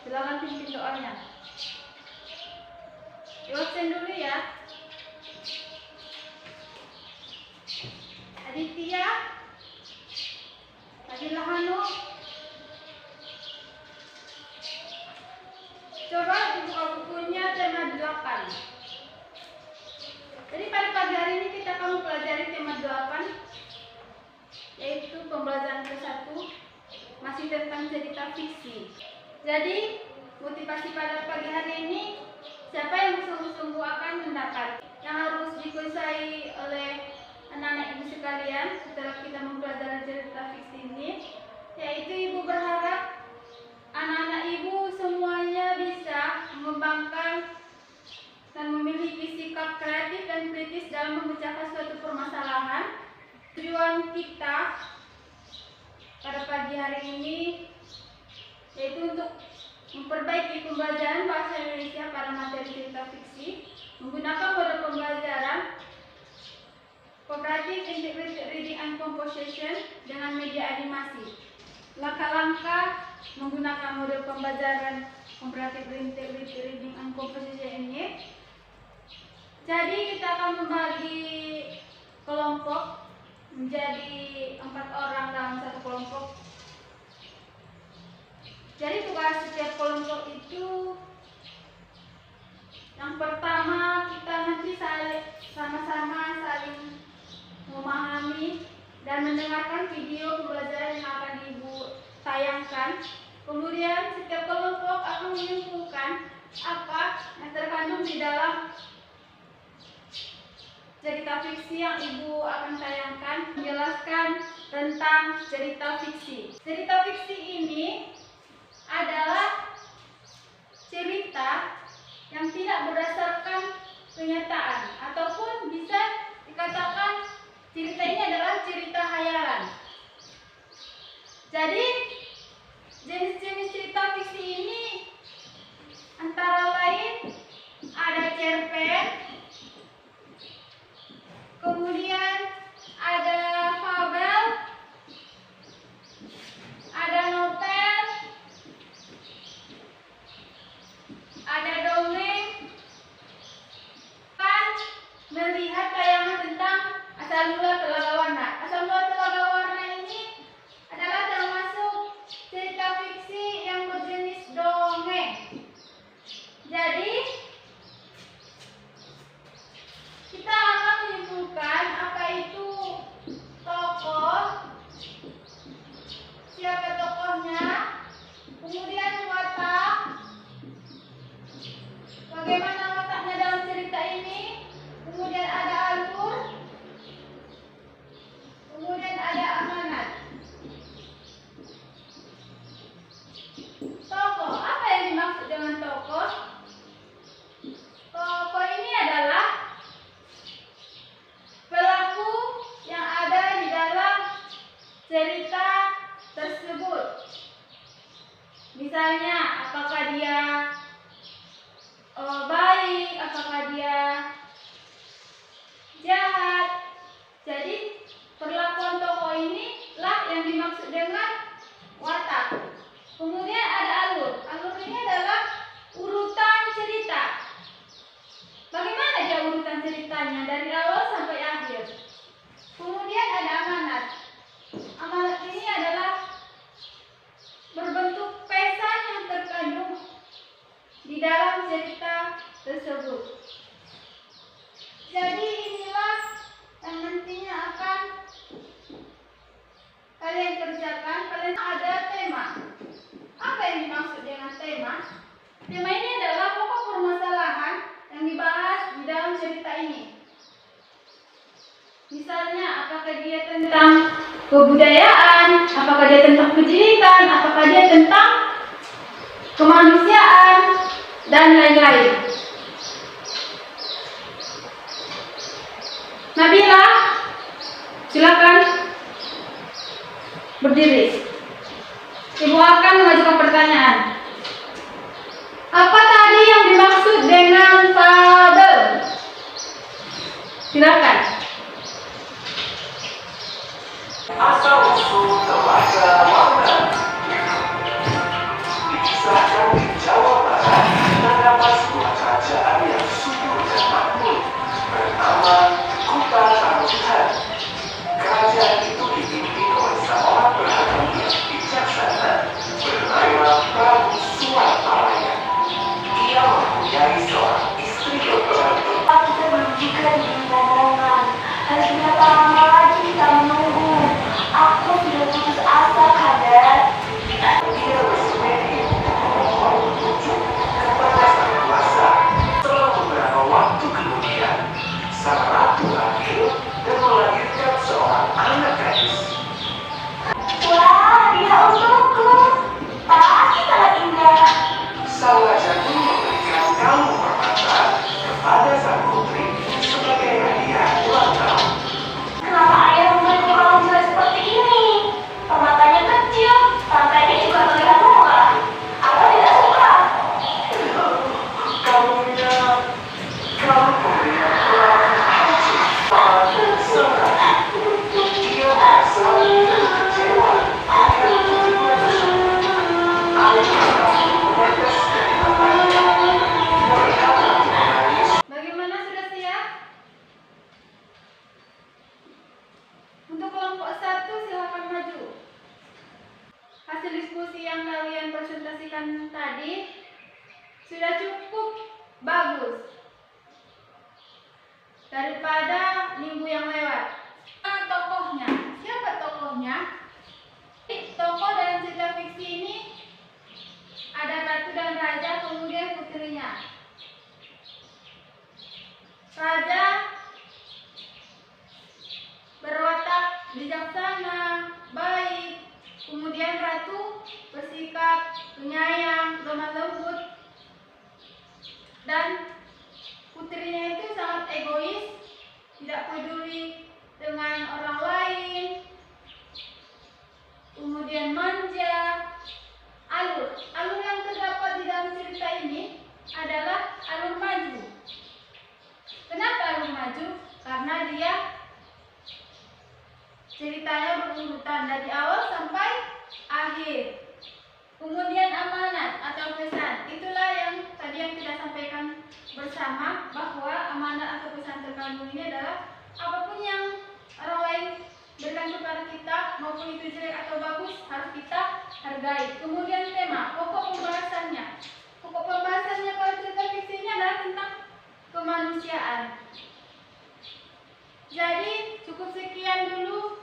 Silakan pimpin doanya. Absen dulu ya. Aditya, Fadilah Hanu. Coba dibuka bukunya tema 8. Jadi pada pagi hari ini kita akan mempelajari tema 8, yaitu pembelajaran ke-1, masih tentang cerita fiksi. Jadi motivasi pada pagi hari ini, siapa yang sungguh-sungguh akan mendapat yang harus dikuasai oleh anak-anak ibu sekalian setelah kita mempelajari cerita fiksi ini, yaitu ibu berharap anak-anak ibu semuanya bisa mengembangkan dan memiliki sikap kreatif dan kritis dalam memecahkan suatu permasalahan. Tujuan kita pada pagi hari ini yaitu untuk memperbaiki pembelajaran bahasa Indonesia pada materi cerita fiksi menggunakan model pembelajaran Cooperative Integrated Reading and Composition dengan media animasi. Langkah-langkah menggunakan model pembelajaran Cooperative Integrated Reading and Composition ini. Jadi kita akan membagi kelompok menjadi 4 orang dalam satu kelompok. Jadi tugas setiap kelompok itu, yang pertama kita nanti sama-sama saling memahami dan mendengarkan video pembelajaran yang akan Ibu tayangkan. Kemudian setiap kelompok akan menyimpulkan apa yang terkandung di dalam cerita fiksi yang Ibu akan tayangkan, menjelaskan tentang cerita fiksi. Cerita fiksi ini adalah cerita yang tidak berdasarkan kenyataan, ataupun bisa dikatakan cerita ini adalah cerita khayalan. Jadi jenis-jenis cerita fiksi ini antara lain ada cerpen, kemudian ada fabel, ada novel, ada dongeng. Kan melihat tayangan tentang asal mula telaga warna. Asal mula telaga warna ini adalah termasuk cerita fiksi yang berjenis dongeng. Jadi kita akan menyimpulkan apa itu tokoh, siapa tokohnya, kemudian watak, bagaimana wataknya dalam cerita ini, kemudian ada alur, kemudian ada amanat. Tokoh, apa yang dimaksud dengan tokoh? Tokoh ini adalah pelaku yang ada di dalam cerita tersebut. Misalnya, apakah dia baik, apakah dia jahat. Jadi perlakuan tokoh ini lah yang dimaksud dengan watak. Kemudian ada alur. Alur ini adalah urutan cerita. Bagaimana dia urutan ceritanya dari awal sampai akhir. Kemudian ada amanat. Amanat ini adalah berbentuk pesan yang terkandung di dalam cerita tersebut. Jadi inilah yang nantinya akan kalian kerjakan. Kalian ada tema. Apa yang dimaksud dengan tema? Tema ini adalah pokok permasalahan yang dibahas di dalam cerita ini. Misalnya, apakah dia tentang kebudayaan, apakah dia tentang pendidikan, apakah dia tentang kemanusiaan, dan lain-lain. Nabila, silakan berdiri. Ibu akan mengajukan pertanyaan. Apa tadi yang dimaksud dengan fabel? Silakan. Asal-usul telaga warna. Kisah gadis. Wah, dia untukku. Pasti sangat indah. Sang raja pun memberikan kalung permata kepada sang putri sebagai hadiah ulang tahun. Kenapa ayah memberiku kalung jelek seperti ini? Permatanya kecil, rantainya juga terlihat murah. Aku tidak suka. Kalungnya kalung pemberian ulang tahun pada sang raja. Dia merasa begitu kecewa melihat putrinya tersebut. Air mata menetes dari matanya. Melihat ratu menangis, Bagaimana, sudah siap? Untuk kelompok 1 silakan maju. Hasil diskusi yang kalian presentasikan tadi sudah cukup bagus daripada minggu yang lewat. Tokohnya, siapa tokohnya? Tokoh dalam cerita fiksi ini ada ratu dan raja, kemudian putrinya. Raja berwatak bijaksana, baik. Kemudian ratu bersikap penyayang, lemah lembut. Dan putrinya itu sangat egois, tidak peduli dengan orang lain. Kemudian manja. Alur yang terdapat di dalam cerita ini adalah alur maju. Kenapa alur maju? Karena dia ceritanya berurutan dari awal sampai akhir. Kemudian amanat atau pesan, itulah yang tadi yang kita sampaikan bersama, bahwa amanat atau pesan terkandung ini adalah apapun yang orang lain berikan kepada kita, maupun itu jelek atau bagus, harus kita hargai. Kemudian tema, pokok pembahasannya. Pokok pembahasannya pada cerita fiksi ini adalah tentang kemanusiaan. Jadi cukup sekian dulu